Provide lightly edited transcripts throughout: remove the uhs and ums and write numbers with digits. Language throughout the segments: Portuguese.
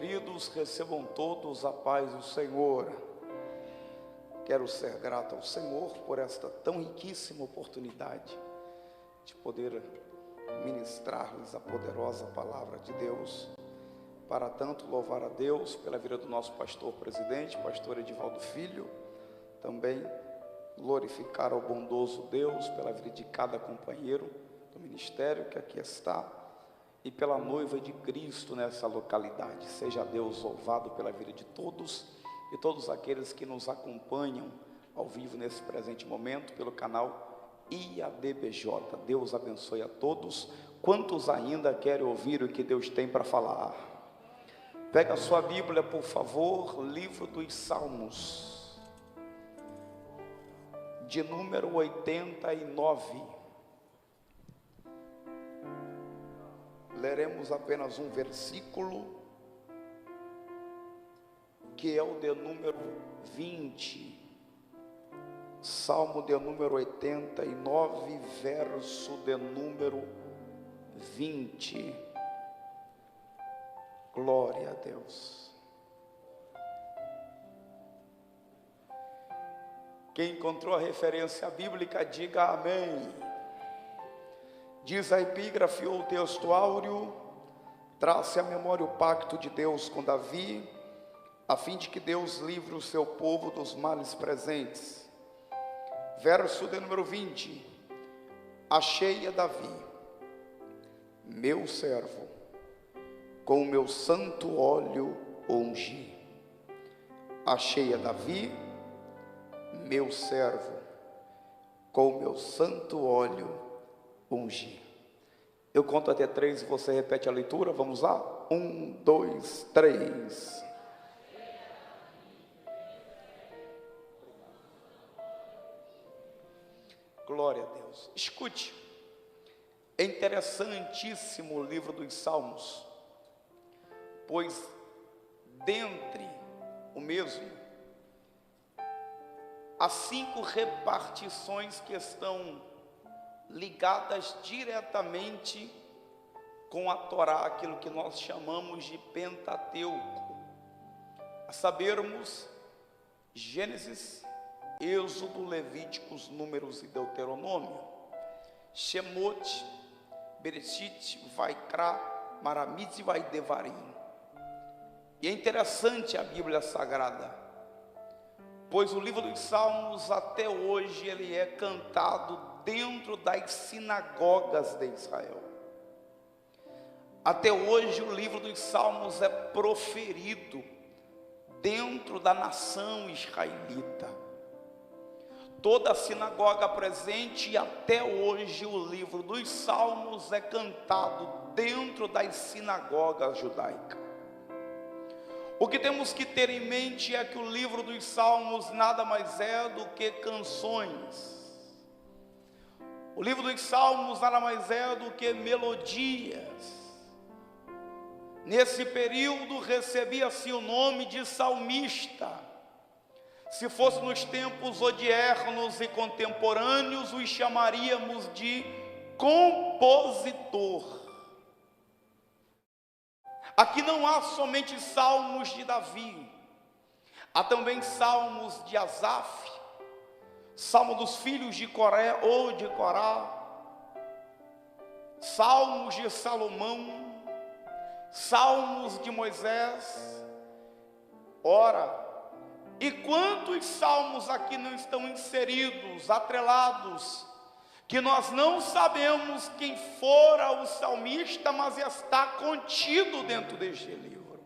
Queridos, recebam todos a paz do Senhor. Quero ser grato ao Senhor por esta tão riquíssima oportunidade de poder ministrar-lhes a poderosa palavra de Deus. Para tanto, louvar a Deus pela vida do nosso pastor presidente, pastor Edivaldo Filho. Também glorificar ao bondoso Deus pela vida de cada companheiro do ministério que aqui está. E pela noiva de Cristo nessa localidade. Seja Deus louvado pela vida de todos e todos aqueles que nos acompanham ao vivo nesse presente momento pelo canal IADBJ. Deus abençoe a todos. Quantos ainda querem ouvir o que Deus tem para falar? Pega a sua Bíblia, por favor, livro dos Salmos, de número 89. Leremos apenas um versículo, que é o de número 20. Salmo de número 89, verso de número 20. Glória a Deus. Quem encontrou a referência bíblica, diga amém. Diz a epígrafe ou texto áureo: trace à memória o pacto de Deus com Davi, a fim de que Deus livre o seu povo dos males presentes. Verso de número 20: achei a Davi, meu servo, com o meu santo óleo ungi. Achei a Davi, meu servo, com o meu santo óleo ungi. Eu conto até 3 e você repete a leitura. Vamos lá? 1, 2, 3. Glória a Deus. Escute, é interessantíssimo o livro dos Salmos, pois dentre o mesmo há 5 repartições que estão ligadas diretamente com a Torá, aquilo que nós chamamos de Pentateuco, a sabermos Gênesis, Êxodo, Levíticos, Números e Deuteronômio, Shemot, Bereshit, Vaikra, Maramitzvah e Devarim. E é interessante a Bíblia Sagrada, pois o livro dos Salmos até hoje ele é cantado dentro das sinagogas de Israel. Até hoje o livro dos Salmos é proferido dentro da nação israelita. Toda a sinagoga presente, e até hoje o livro dos Salmos é cantado dentro das sinagogas judaicas. O que temos que ter em mente é que o livro dos Salmos nada mais é do que canções. O livro dos Salmos nada mais é do que melodias. Nesse período recebia-se o nome de salmista. Se fosse nos tempos odiernos e contemporâneos, os chamaríamos de compositor. Aqui não há somente salmos de Davi, há também salmos de Asaf, salmo dos filhos de Coré ou de Corá, salmos de Salomão, salmos de Moisés. Ora, e quantos salmos aqui não estão inseridos, atrelados, que nós não sabemos quem fora o salmista, mas está contido dentro deste livro.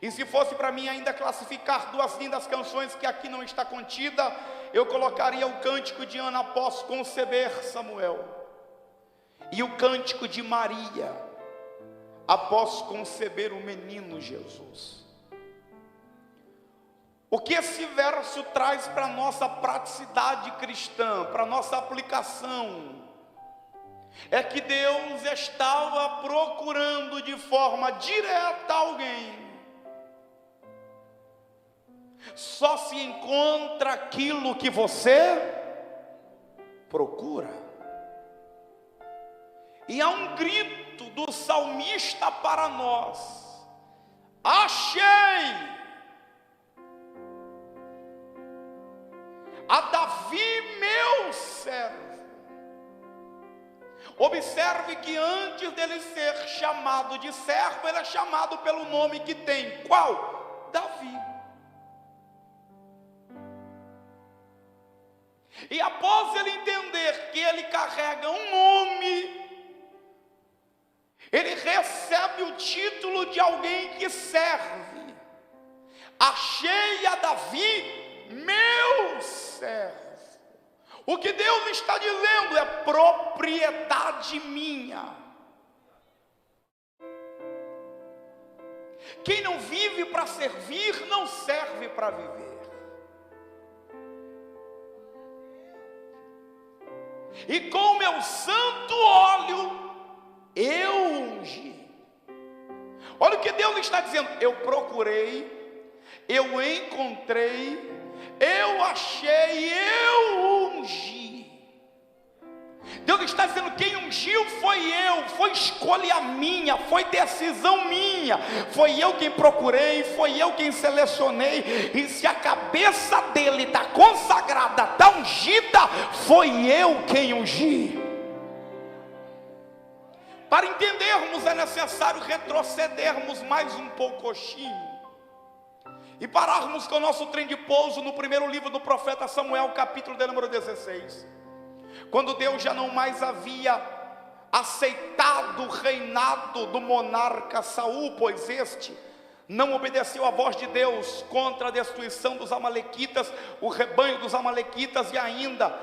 E se fosse para mim ainda classificar 2 lindas canções que aqui não está contida, eu colocaria o cântico de Ana após conceber Samuel, e o cântico de Maria após conceber o menino Jesus. O que esse verso traz para a nossa praticidade cristã, para a nossa aplicação, é que Deus estava procurando de forma direta alguém. Só se encontra aquilo que você procura. E há um grito do salmista para nós: a Davi meu servo. Observe que antes dele ser chamado de servo, ele é chamado pelo nome que tem. Qual? Davi. E após ele entender que ele carrega um nome, ele recebe o título de alguém que serve. Achei a Davi meu servo. O que Deus está dizendo é propriedade minha. Quem não vive para servir, não serve para viver. E com o meu santo óleo, eu ungi. Olha o que Deus está dizendo: eu procurei, eu encontrei, eu achei, eu ungi. Deus está dizendo: quem ungiu foi eu, foi escolha minha, foi decisão minha, foi eu quem procurei, foi eu quem selecionei. E se a cabeça dele está consagrada, está ungida, foi eu quem ungi. Para entendermos, é necessário retrocedermos mais um pouquinho e pararmos com o nosso trem de pouso no primeiro livro do profeta Samuel, capítulo de número 16. Quando Deus já não mais havia aceitado o reinado do monarca Saul, pois este não obedeceu à voz de Deus contra a destruição dos amalequitas, o rebanho dos amalequitas, e ainda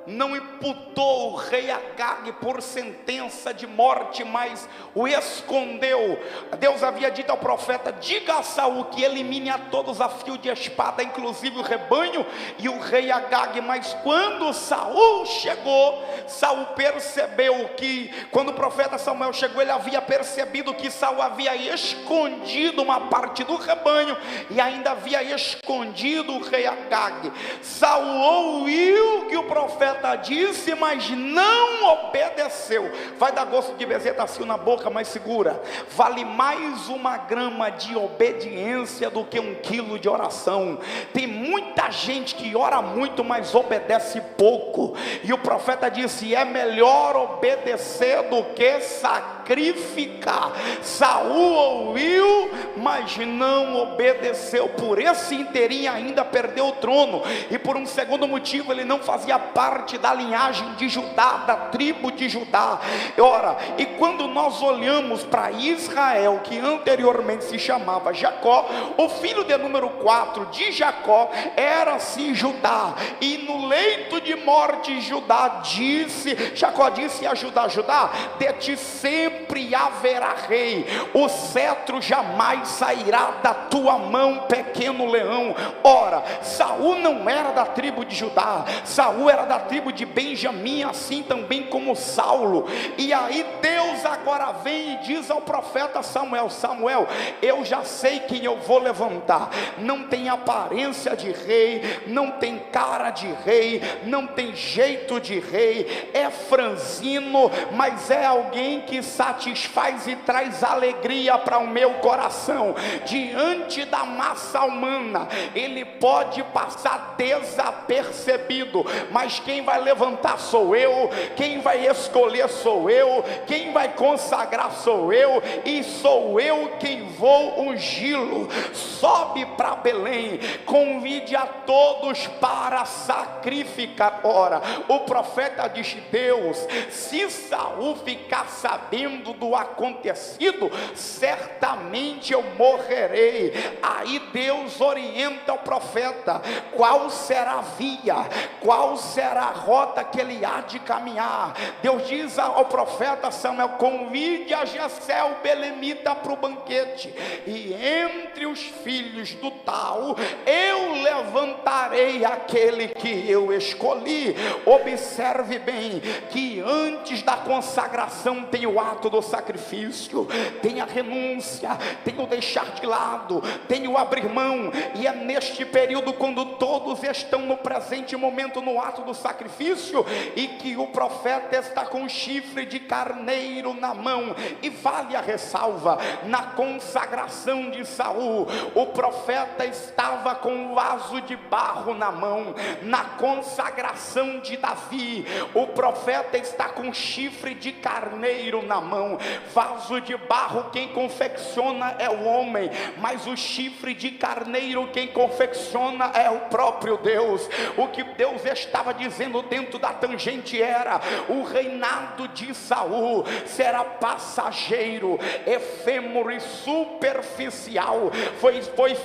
não imputou o rei Agag por sentença de morte, mas o escondeu. Deus havia dito ao profeta: diga a Saul que elimine a todos a fio de espada, inclusive o rebanho e o rei Agag. Mas quando Saul chegou, Saul percebeu que, quando o profeta Samuel chegou, ele havia percebido que Saul havia escondido uma parte do rebanho e ainda havia escondido o rei Agag. Saul ouviu que o profeta disse, mas não obedeceu. Vai dar gosto de bezetacil na boca, mas segura. Vale mais uma grama de obediência do que 1 quilo de oração. Tem muita gente que ora muito, mas obedece pouco. E o profeta disse: é melhor obedecer do que sacrificar. Saul ouviu, mas não obedeceu. Por esse inteirinho ainda perdeu o trono. E por um segundo motivo, ele não fazia parte da linhagem de Judá, da tribo de Judá. Ora, e quando nós olhamos para Israel, que anteriormente se chamava Jacó, o filho de número 4 de Jacó era-se Judá. E no leito de morte, Jacó disse a Judá: Judá, de ti sempre haverá rei, o cetro jamais sairá da tua mão, pequeno leão. Ora, Saul não era da tribo de Judá, Saul era da tribo de Benjamim, assim também como Saulo. E aí Deus agora vem e diz ao profeta Samuel: Samuel, eu já sei quem eu vou levantar. Não tem aparência de rei, não tem cara de rei, não tem jeito de rei, é franzino, mas é alguém que satisfaz e traz alegria para o meu coração. Diante da massa humana, ele pode passar desapercebido, mas quem vai levantar sou eu, quem vai escolher sou eu, quem vai consagrar sou eu, e sou eu quem vou ungí-lo. Sobe para Belém, convide a todos para sacrificar. Ora, o profeta diz: Deus, se Saul ficar sabendo do acontecido, certamente eu morrerei. Aí Deus orienta o profeta: qual será a via, qual será a rota que ele há de caminhar. Deus diz ao profeta Samuel: convide a Jessé o belemita para o banquete, e entre os filhos do tal eu levantarei aquele que eu escolhi. Observe bem que antes da consagração tem o ato ato do sacrifício, tem a renúncia, tem o deixar de lado, tem o abrir mão. E é neste período, quando todos estão no presente momento no ato do sacrifício, e que o profeta está com um chifre de carneiro na mão. E vale a ressalva: na consagração de Saul, o profeta estava com um vaso de barro na mão. Na consagração de Davi, o profeta está com um chifre de carneiro na mão. Vaso de barro quem confecciona é o homem, mas o chifre de carneiro quem confecciona é o próprio Deus. O que Deus estava dizendo dentro da tangente era: o reinado de Saul será passageiro, efêmero e superficial.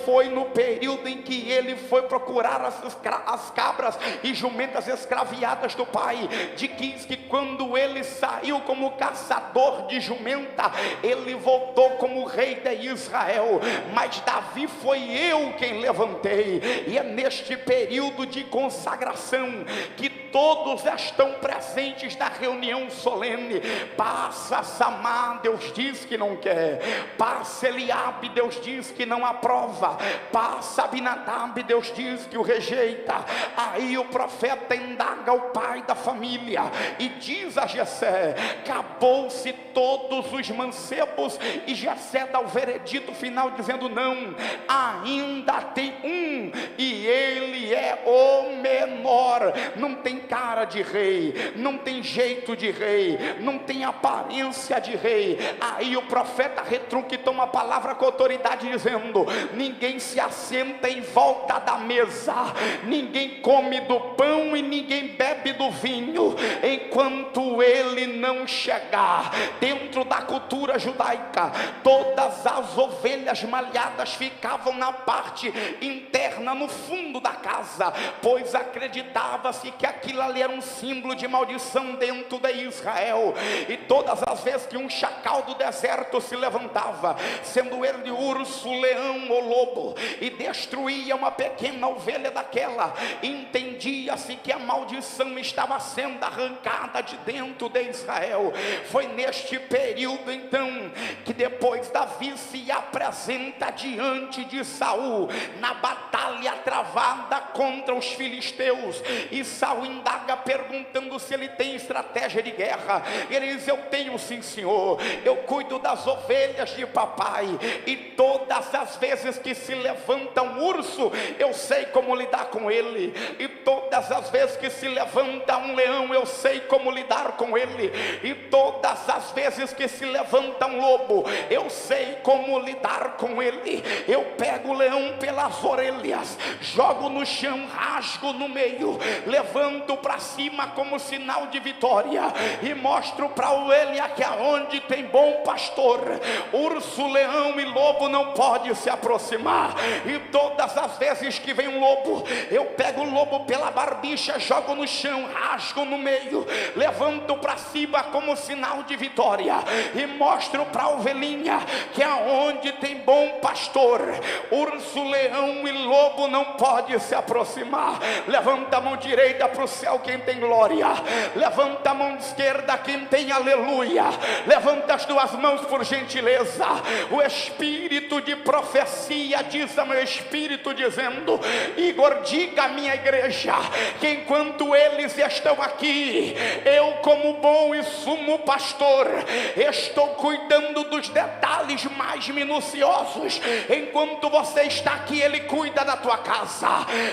Foi no período em que ele foi procurar as cabras e jumentas escraviadas do pai. Diz que quando ele saiu como caçador de jumenta, ele voltou como rei de Israel. Mas Davi foi eu quem levantei. E é neste período de consagração que todos estão presentes na reunião solene. Passa Samar, Deus diz que não quer. Passa Eliabe, Deus diz que não aprova. Passa Abinadab, Deus diz que o rejeita. Aí o profeta indaga o pai da família e diz a Jessé: acabou-se todos os mancebos. E Jessé dá o veredito final dizendo: não, ainda tem um, e ele é o menor. Não tem cara de rei, não tem jeito de rei, não tem aparência de rei. Aí o profeta retruca e toma a palavra com autoridade dizendo: ninguém se assenta em volta da mesa, ninguém come do pão e ninguém bebe do vinho, enquanto ele não chegar. Dentro da cultura judaica, todas as ovelhas malhadas ficavam na parte interna, no fundo da casa, pois acreditava-se que aquilo ali era um símbolo de maldição dentro de Israel. E todas as vezes que um chacal do deserto se levantava, sendo ele urso, leão ou lobo, e destruía uma pequena ovelha daquela, entendia-se que a maldição estava sendo arrancada de dentro de Israel. Foi neste período então que depois Davi se apresenta diante de Saul na batalha travada contra os filisteus, e Saul indaga perguntando se ele tem estratégia de guerra. Ele diz: eu tenho sim, senhor, eu cuido das ovelhas de papai, e todas as vezes que se levanta um urso, eu sei como lidar com ele, e todas as vezes que se levanta um leão, eu sei como lidar com ele, e todas as vezes que se levanta um lobo, eu sei como lidar com ele. Eu pego o leão pelas orelhas, jogo no chão, rasgo no meio, levanto para cima como sinal de vitória, e mostro para a ovelha que aonde tem bom pastor, urso, leão e lobo não pode se aproximar. E todas as vezes que vem um lobo, eu pego o lobo pela barbicha, jogo no chão, rasgo no meio, levanto para cima como sinal de vitória, e mostro para a ovelhinha que aonde tem bom pastor, urso, leão e lobo não pode se aproximar. Levanta a mão direita para o céu quem tem glória, levanta a mão esquerda quem tem aleluia, levanta as duas mãos por gentileza. O espírito de profecia diz a meu espírito dizendo: Igor, diga à minha igreja que enquanto eles estão aqui, eu como bom e sumo pastor estou cuidando dos detalhes mais minuciosos. Enquanto você está aqui, ele cuida da tua casa.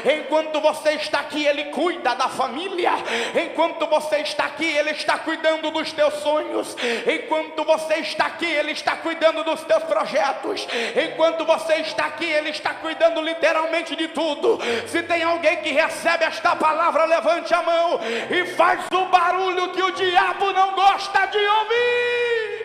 Enquanto você está aqui, ele cuida da família. Enquanto você está aqui, ele está cuidando dos teus sonhos. Enquanto você está aqui, ele está cuidando dos teus projetos. Enquanto você está aqui, ele está cuidando literalmente de tudo. Se tem alguém que recebe esta palavra, levante a mão e faz o barulho que o diabo não gosta de ouvir.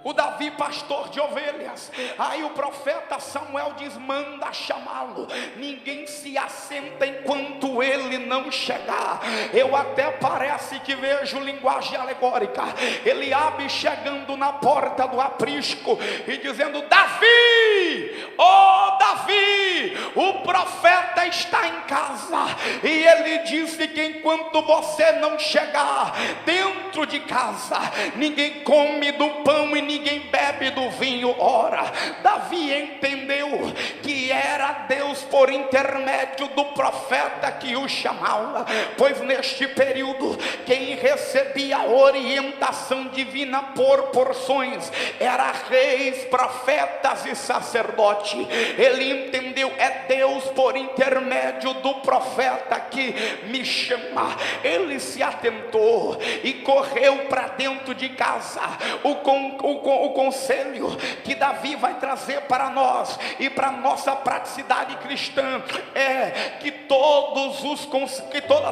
o Davi pastor de ovelhas. Aí o profeta Samuel diz: manda chamá-lo, ninguém se assenta enquanto ele não chegar. Eu até parece que vejo linguagem alegórica, Eliabe chegando na porta do aprisco e dizendo: Davi, oh Davi, o profeta está em casa. E ele disse que enquanto você não chegar dentro de casa, ninguém come do pão e ninguém bebe do vinho. Ora, Davi entendeu que era Deus por intermédio do profeta que o chamava, pois neste período quem recebia orientação divina por porções era reis, profetas e sacerdote. Ele entendeu: é Deus por intermédio do profeta que me chama. Ele se atentou e correu para dentro de casa. O conselho que Davi vai trazer para nós e para nossa praticidade cristã é que todas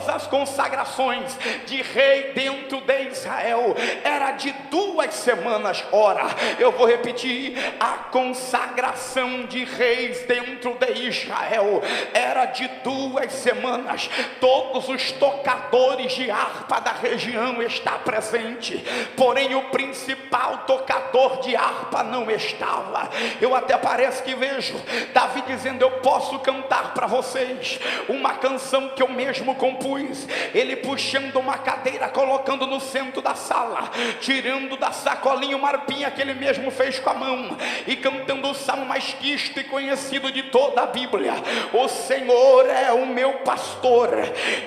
as consagrações de rei dentro de Israel era de 2 semanas. Ora, eu vou repetir: a consagração de reis dentro de Israel era de 2 semanas. Todos os tocadores de harpa da região estão presentes, porém o principal tocador de harpa não estava. Eu até parece que vejo Davi dizendo: eu posso cantar para vocês uma canção que eu mesmo compus. Ele puxando uma cadeira, colocando no centro da sala, tirando da sacolinha uma harpinha que ele mesmo fez com a mão, e cantando o salmo mais quisto e conhecido de toda a Bíblia: o Senhor é o meu pastor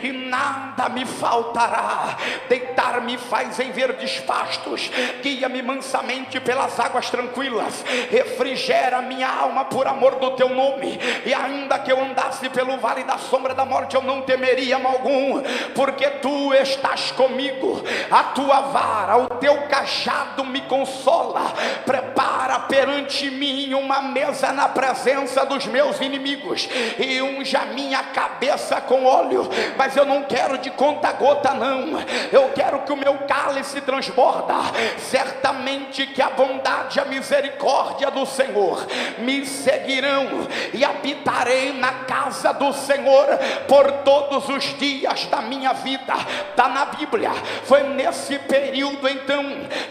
e nada me faltará. Deitar-me faz em verdes pastos, guia-me mansamente pelas águas tranquilas, refrigera minha alma por amor do teu nome. E ainda que eu andasse pelo vale da sombra da morte, eu não temeria mal algum, porque tu estás comigo. A tua vara, o teu cajado me consola. Prepara perante mim uma mesa na presença dos meus inimigos, e unge a minha cabeça com óleo. Mas eu não quero de conta-gota, não. Eu quero que o meu cálice transborda. Certamente que a bondade e a misericórdia do Senhor me seguirão, e habitarei na casa do Senhor por todos os dias da minha vida. Está na Bíblia. Foi nesse período então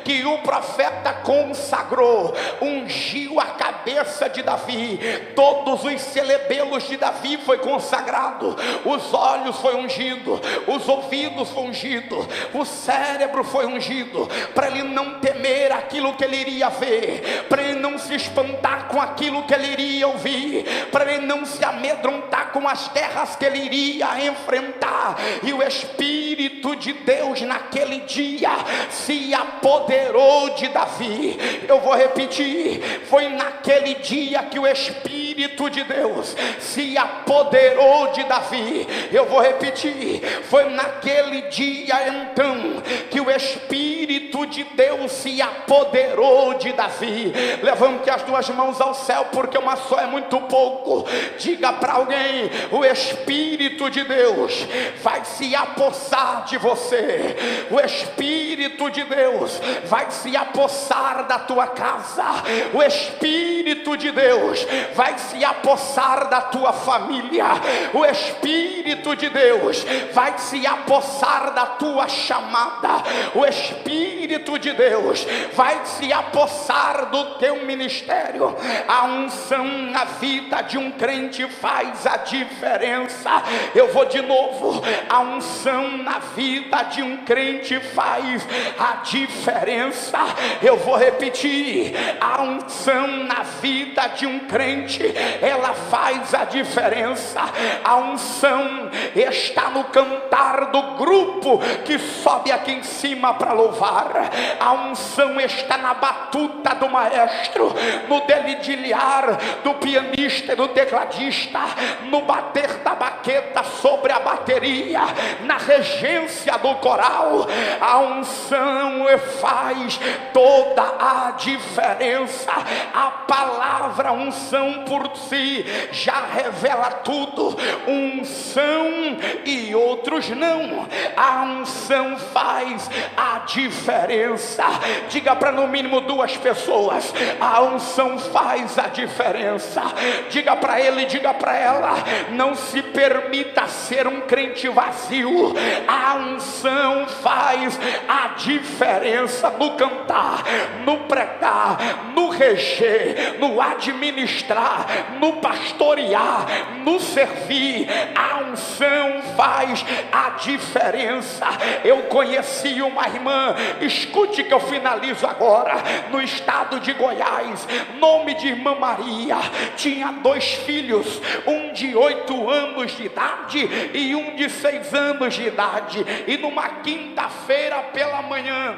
que o profeta consagrou, ungiu a cabeça de Davi. Todos os celebelos de Davi foi consagrado. Os olhos foi ungido, os ouvidos foi ungido, o cérebro foi ungido, para ele não temer aquilo que ele iria ver, para ele não se espantar com aquilo que ele iria ouvir, para ele não se amedrontar com as terras que ele iria enfrentar. E o Espírito de Deus naquele dia se apoderou de Davi. Eu vou repetir: foi naquele dia que o Espírito de Deus se apoderou de Davi. Eu vou repetir: foi naquele dia então que o Espírito de Deus se apoderou de Davi. Levante as 2 mãos ao céu, porque uma só é muito pouco. Diga para alguém: o Espírito de Deus vai se apossar de você. O Espírito de Deus vai se apossar da tua casa. O Espírito de Deus vai se apossar da tua família. O Espírito de Deus vai se apossar da tua chamada. O Espírito de Deus vai se apossar do teu ministério. A unção na vida de um crente faz a diferença. Eu vou de novo: a unção na vida de um crente faz a diferença. Eu vou repetir: a unção na vida de um crente, ela faz a diferença. A unção está no cantar do grupo que sobe aqui em cima para louvar. A unção está na batuta do maestro, no dedilhar do pianista e do tecladista, no bater da baqueta sobre a bateria, na regência do coral. A unção faz toda a diferença. A palavra unção por si já revela tudo. Unção e outros não. A unção faz a diferença. diferença. Diga para no mínimo 2 pessoas: a unção faz a diferença. Diga para ele, diga para ela: não se permita ser um crente vazio. A unção faz a diferença no cantar, no pregar, no reger, no administrar, no pastorear, no servir. A unção faz a diferença. Eu conheci uma irmã, escute que eu finalizo agora, no estado de Goiás, nome de irmã Maria, tinha 2 filhos, um de 8 anos de idade e um de 6 anos de idade. E numa quinta-feira pela manhã,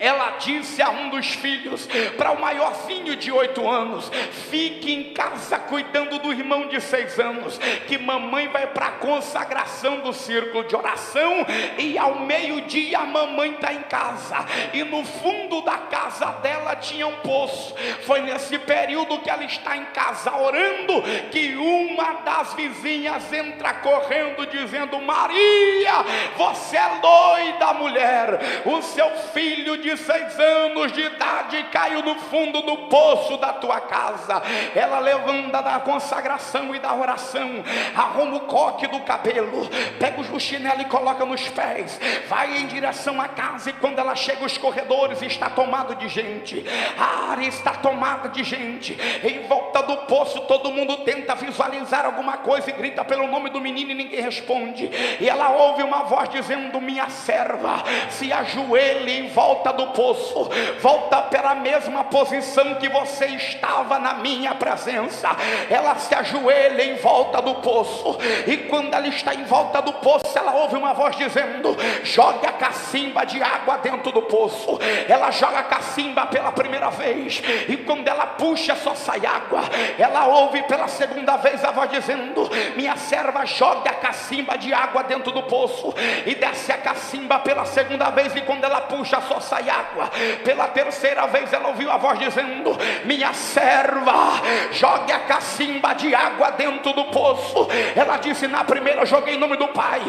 ela disse a um dos filhos, para o maiorzinho de 8 anos: fique em casa cuidando do irmão de 6 anos, que mamãe vai para a consagração do círculo de oração, e ao meio-dia a mamãe está em casa. E no fundo da casa dela tinha um poço. Foi nesse período que ela está em casa orando, que uma das vizinhas entra correndo dizendo: Maria, você é doida, mulher, o seu filho de 6 anos de idade caiu no fundo do poço da tua casa. Ela levanta da consagração e da oração, arruma o coque do cabelo, pega o chinelo e coloca nos pés, vai em direção à casa. E quando ela chega, os corredores está tomado de gente, a área está tomada de gente. Em volta do poço todo mundo tenta visualizar alguma coisa e grita pelo nome do menino e ninguém responde. E ela ouve uma voz dizendo: minha serva, se ajoelhe em volta do poço, volta para a mesma posição que você estava na minha presença. Ela se ajoelha em volta do poço, e quando ela está em volta do poço, ela ouve uma voz dizendo: jogue a cacimba de água dentro do poço. Ela joga a cacimba pela primeira vez, e quando ela puxa só sai água. Ela ouve pela segunda vez a voz dizendo: minha serva, jogue a cacimba de água dentro do poço. E desce a cacimba pela segunda vez, e quando ela puxa só sai água. Pela terceira vez ela ouviu a voz dizendo: minha serva, jogue a cacimba de água dentro do poço. Ela disse: na primeira eu joguei em nome do Pai,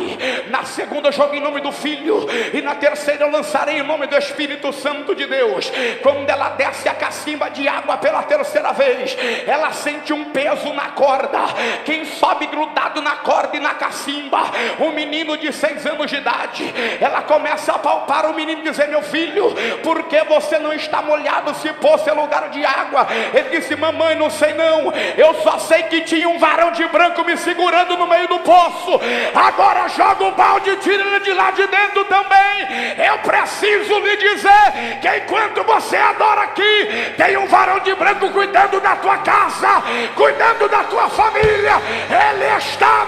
na segunda eu joguei em nome do Filho, e na terceira eu lançarei em nome do Espírito Santo de Deus. Quando ela desce a cacimba de água pela terceira vez, ela sente um peso na corda. Quem sobe grudado na corda e na cacimba? Um menino de 6 anos de idade. Ela começa a palpar o menino e dizer: meu filho, por que você não está molhado se poço é lugar de água? Ele disse: mamãe, não sei não, eu só sei que tinha um varão de branco me segurando no meio do poço. Agora joga o balde e tira ele de lá de dentro também. Eu preciso lhe dizer que enquanto você adora aqui, tem um varão de branco cuidando da tua casa, cuidando da tua família. Ele está